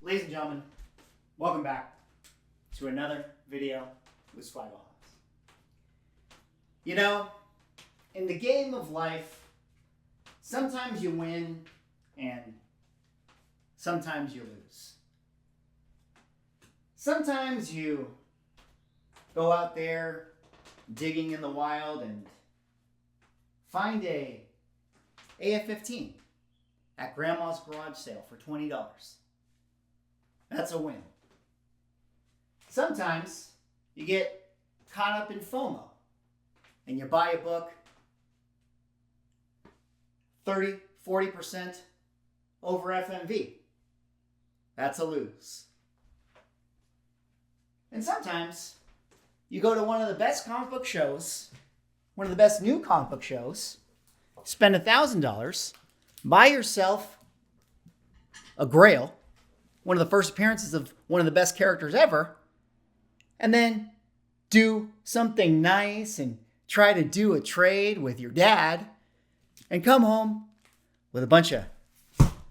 Ladies and gentlemen, welcome back to another video with Swaggle Hoss. You know, in the game of life, sometimes you win and sometimes you lose. Sometimes you go out there digging in the wild and find a AF-15 at Grandma's garage sale for $20. That's a win. Sometimes you get caught up in FOMO and you buy a book 30, 40% over FMV. That's a lose. And sometimes you go to one of the best comic book shows, one of the best new comic book shows, spend $1,000, buy yourself a Grail, one of the first appearances of one of the best characters ever, and then do something nice and try to do a trade with your dad and come home with a bunch of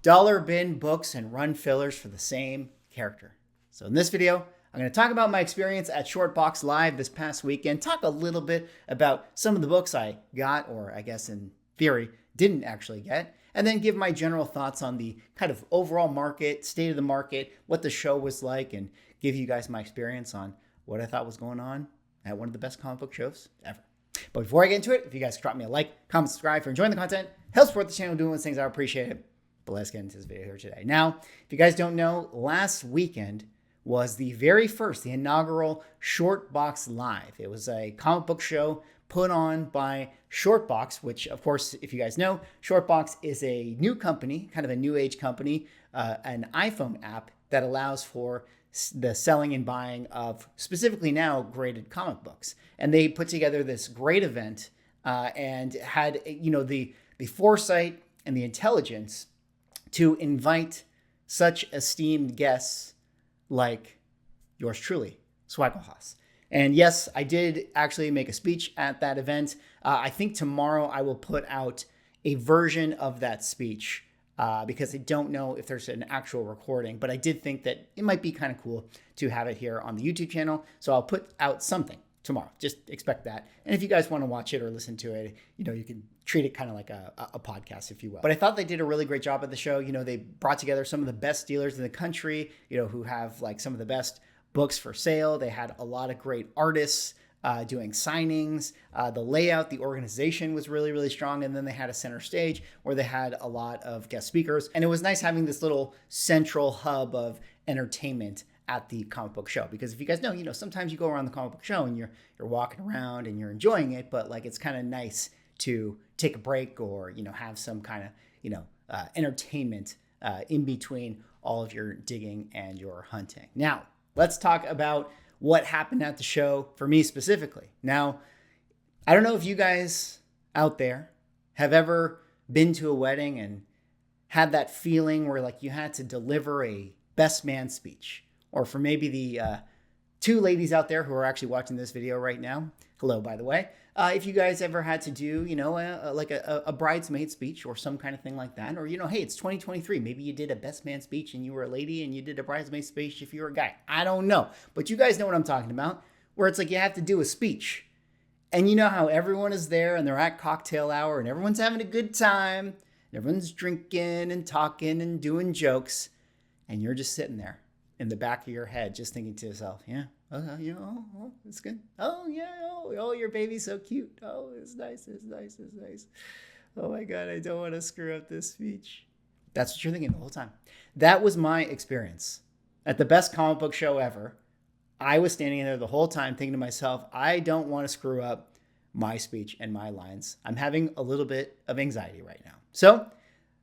dollar bin books and run fillers for the same character. So in this video, I'm going to talk about my experience at Shortboxed Live this past weekend, talk a little bit about some of the books I got, or I guess in theory, didn't actually get, and then give my general thoughts on the kind of overall market, state of the market, what the show was like, and give you guys my experience on what I thought was going on at one of the best comic book shows ever. But before I get into it, if you guys could drop me a like, comment, subscribe for enjoying the content, help support the channel doing those things, I appreciate it. But let's get into this video here today. Now, if you guys don't know, last weekend was the very first, the inaugural Shortboxed Live. It was a comic book show put on by Shortboxed, which, of course, if you guys know, Shortboxed is a new company, kind of a new age company, an iPhone app that allows for the selling and buying of specifically now graded comic books. And they put together this great event and had, the foresight and the intelligence to invite such esteemed guests like yours truly, Swaggle Hoss. And yes, I did actually make a speech at that event. I think tomorrow I will put out a version of that speech because I don't know if there's an actual recording, but I did think that it might be kind of cool to have it here on the YouTube channel. So I'll put out something tomorrow. Just expect that. And if you guys want to watch it or listen to it, you can treat it kind of like a podcast, if you will. But I thought they did a really great job at the show. They brought together some of the best dealers in the country, who have like some of the best books for sale. They had a lot of great artists doing signings. The layout, the organization was really, really strong. And then they had a center stage where they had a lot of guest speakers. And it was nice having this little central hub of entertainment at the comic book show. Because if you guys know, sometimes you go around the comic book show and you're walking around and you're enjoying it, but like it's kind of nice to take a break or, have some kind of, entertainment in between all of your digging and your hunting. Now, let's talk about what happened at the show for me specifically. Now, I don't know if you guys out there have ever been to a wedding and had that feeling where like you had to deliver a best man speech, or for maybe the two ladies out there who are actually watching this video right now. Hello, by the way. If you guys ever had to do, a bridesmaid speech or some kind of thing like that, or, hey, it's 2023. Maybe you did a best man speech and you were a lady, and you did a bridesmaid speech if you were a guy. I don't know. But you guys know what I'm talking about, where it's like you have to do a speech. And you know how everyone is there and they're at cocktail hour and everyone's having a good time. And everyone's drinking and talking and doing jokes. And you're just sitting there in the back of your head, just thinking to yourself, yeah. It's good. Oh, yeah. Oh, your baby's so cute. Oh, it's nice. Oh, my God, I don't want to screw up this speech. That's what you're thinking the whole time. That was my experience. At the best comic book show ever, I was standing there the whole time thinking to myself, I don't want to screw up my speech and my lines. I'm having a little bit of anxiety right now. So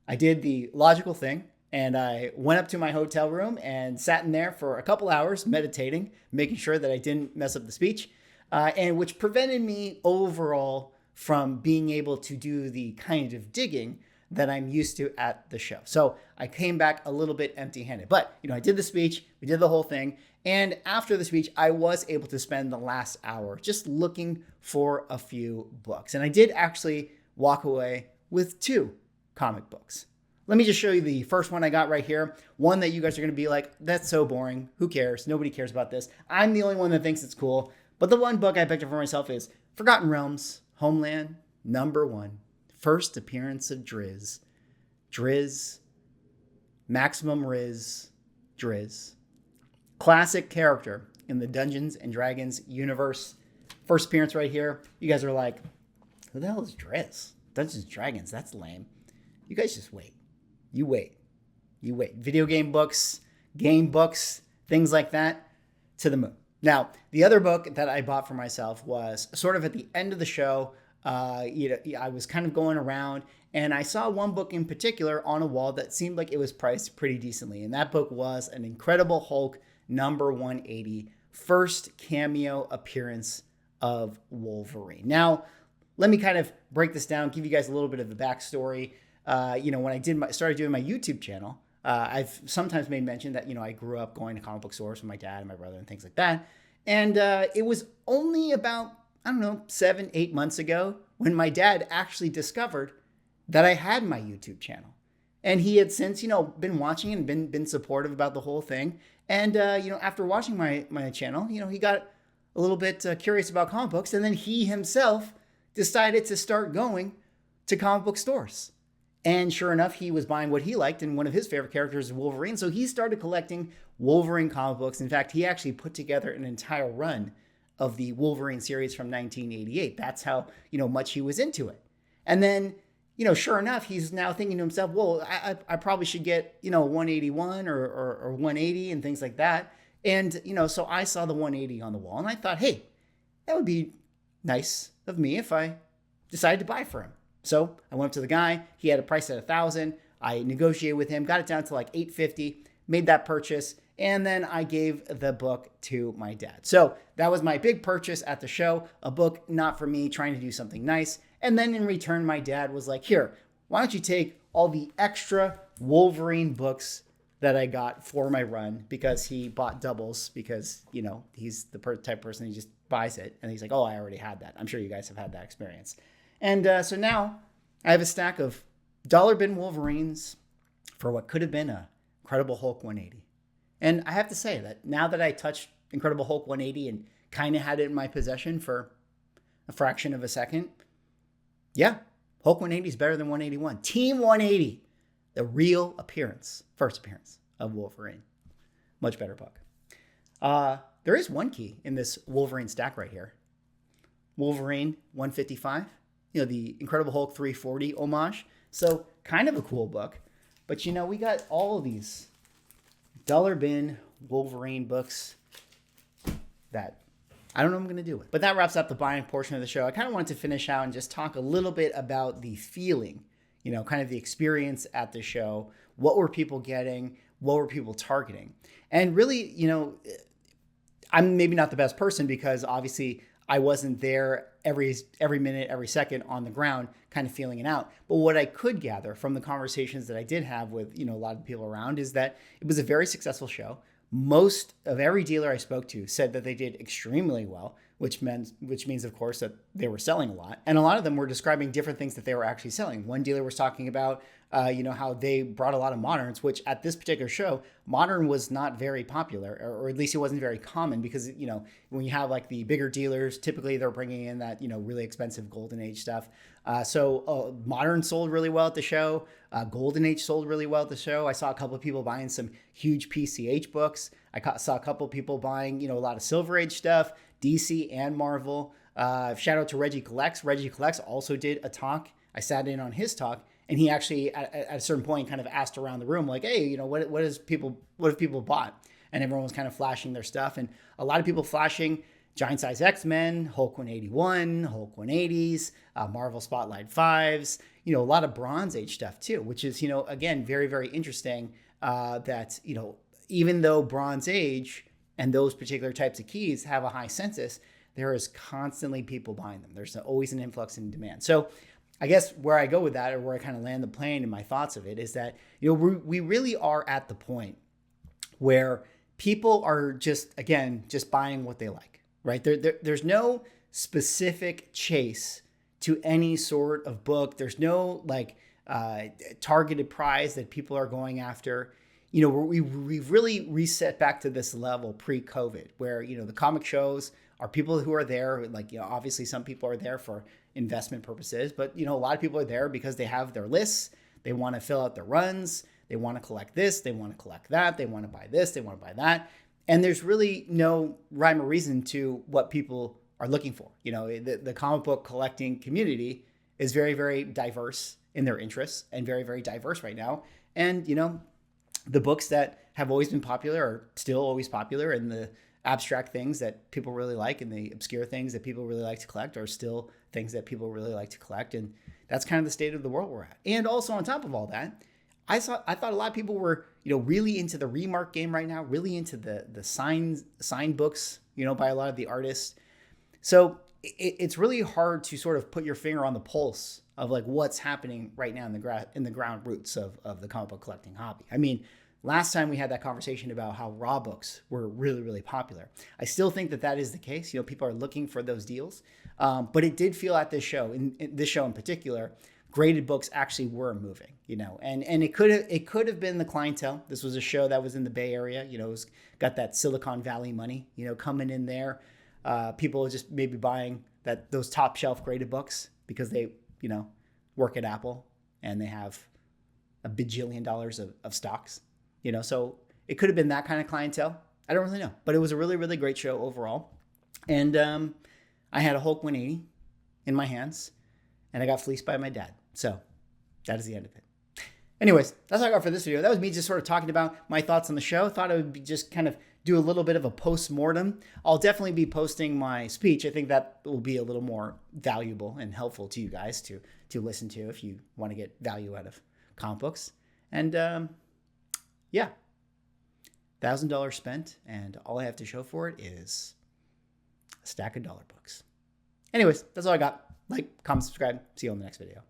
I did the logical thing. And I went up to my hotel room and sat in there for a couple hours meditating, making sure that I didn't mess up the speech, and which prevented me overall from being able to do the kind of digging that I'm used to at the show. So I came back a little bit empty-handed. But, I did the speech, we did the whole thing, and after the speech, I was able to spend the last hour just looking for a few books. And I did actually walk away with 2 comic books. let me just show you the first one I got right here. One that you guys are going to be like, that's so boring. Who cares? Nobody cares about this. I'm the only one that thinks it's cool. But the one book I picked up for myself is Forgotten Realms, Homeland, #1. First appearance of Drizzt. Drizzt. Maximum Riz. Drizzt. Classic character in the Dungeons and Dragons universe. First appearance right here. You guys are like, who the hell is Drizzt? Dungeons and Dragons, that's lame. You guys just wait. You wait. You wait. Video game books, things like that, to the moon. Now, the other book that I bought for myself was sort of at the end of the show. I was kind of going around and I saw one book in particular on a wall that seemed like it was priced pretty decently. And that book was an Incredible Hulk #180, first cameo appearance of Wolverine. Now, let me kind of break this down, give you guys a little bit of the backstory. When I started doing my YouTube channel, I've sometimes made mention that, I grew up going to comic book stores with my dad and my brother and things like that. And it was only about, 7-8 months ago when my dad actually discovered that I had my YouTube channel. And he had since, been watching and been supportive about the whole thing. And, after watching my channel, he got a little bit curious about comic books. And then he himself decided to start going to comic book stores. And sure enough, he was buying what he liked, and one of his favorite characters is Wolverine. So he started collecting Wolverine comic books. In fact, he actually put together an entire run of the Wolverine series from 1988. That's how, much he was into it. And then, sure enough, he's now thinking to himself, well, I probably should get, 181 or 180 and things like that. And, so I saw the 180 on the wall and I thought, hey, that would be nice of me if I decided to buy for him. So I went up to the guy. He had a price at $1,000. I negotiated with him, got it down to like $850, made that purchase, and then I gave the book to my dad. So that was my big purchase at the show, a book not for me, trying to do something nice. And then in return, my dad was like, here, why don't you take all the extra Wolverine books that I got for my run, because he bought doubles because, he's the type of person, he just buys it. And he's like, oh, I already had that. I'm sure you guys have had that experience. And so now I have a stack of dollar bin Wolverines for what could have been a Incredible Hulk 180. And I have to say that now that I touched Incredible Hulk 180 and kind of had it in my possession for a fraction of a second, yeah, Hulk 180 is better than 181. Team 180, the real first appearance of Wolverine. Much better book. There is one key in this Wolverine stack right here. Wolverine 155. The Incredible Hulk 340 homage. So kind of a cool book. But, we got all of these dollar bin Wolverine books that I don't know what I'm going to do with. But that wraps up the buying portion of the show. I kind of wanted to finish out and just talk a little bit about the feeling, kind of the experience at the show. What were people getting? What were people targeting? And really, I'm maybe not the best person because obviously I wasn't there every minute, every second on the ground, kind of feeling it out. But what I could gather from the conversations that I did have with, a lot of people around is that it was a very successful show. Most of every dealer I spoke to said that they did extremely well, which means, of course, that they were selling a lot. And a lot of them were describing different things that they were actually selling. One dealer was talking about, how they brought a lot of moderns, which at this particular show, modern was not very popular, or at least it wasn't very common because, when you have like the bigger dealers, typically they're bringing in that, really expensive Golden Age stuff. So modern sold really well at the show. Golden Age sold really well at the show. I saw a couple of people buying some huge PCH books. Saw a couple of people buying, a lot of Silver Age stuff, DC and Marvel. Shout out to Reggie Collects. Reggie Collects also did a talk. I sat in on his talk, and he actually at a certain point kind of asked around the room, like, hey, what have people bought? And everyone was kind of flashing their stuff, and a lot of people flashing Giant Size X-Men, Hulk 181, Hulk 180s, Marvel Spotlight 5s, a lot of Bronze Age stuff too, which is, again, very, very interesting that, even though Bronze Age and those particular types of keys have a high census, there is constantly people buying them. There's always an influx in demand. So I guess where I go with that, or where I kind of land the plane in my thoughts of it, is that, we really are at the point where people are just buying what they like, right? There's no specific chase to any sort of book. There's no targeted prize that people are going after. You know, we've really reset back to this level pre-COVID where, you know, the comic shows are people who are there, like, you know, obviously some people are there for investment purposes, but, you know, a lot of people are there because they have their lists. They want to fill out their runs. They want to collect this. They want to collect that. They want to buy this. They want to buy that. And there's really no rhyme or reason to what people are looking for. You know, the comic book collecting community is very, very diverse in their interests and very, very diverse right now. And, you know, the books that have always been popular are still always popular, and the abstract things that people really like and the obscure things that people really like to collect are still things that people really like to collect. And that's kind of the state of the world we're at. And also on top of all that, I thought a lot of people were, you know, really into the remark game right now, really into the signed books, you know, by a lot of the artists. So it's really hard to sort of put your finger on the pulse of like what's happening right now in the ground roots of the comic book collecting hobby. I mean, last time we had that conversation about how raw books were really, really popular. I still think that is the case. You know, people are looking for those deals. But it did feel at this show, in this show in particular, graded books actually were moving, you know, and it could have been the clientele. This was a show that was in the Bay Area, you know, got that Silicon Valley money, you know, coming in there. People just maybe buying those top shelf graded books because they, you know, work at Apple and they have $1 bajillion of stocks, you know, so it could have been that kind of clientele. I don't really know, but it was a really, really great show overall. And I had a Hulk 180 in my hands and I got fleeced by my dad. So that is the end of it. Anyways, that's all I got for this video. That was me just sort of talking about my thoughts on the show. Thought I would be just kind of do a little bit of a post-mortem. I'll definitely be posting my speech. I think that will be a little more valuable and helpful to you guys to listen to if you want to get value out of comic books. And yeah, $1,000 spent, and all I have to show for it is a stack of dollar books. Anyways, that's all I got. Like, comment, subscribe. See you on the next video.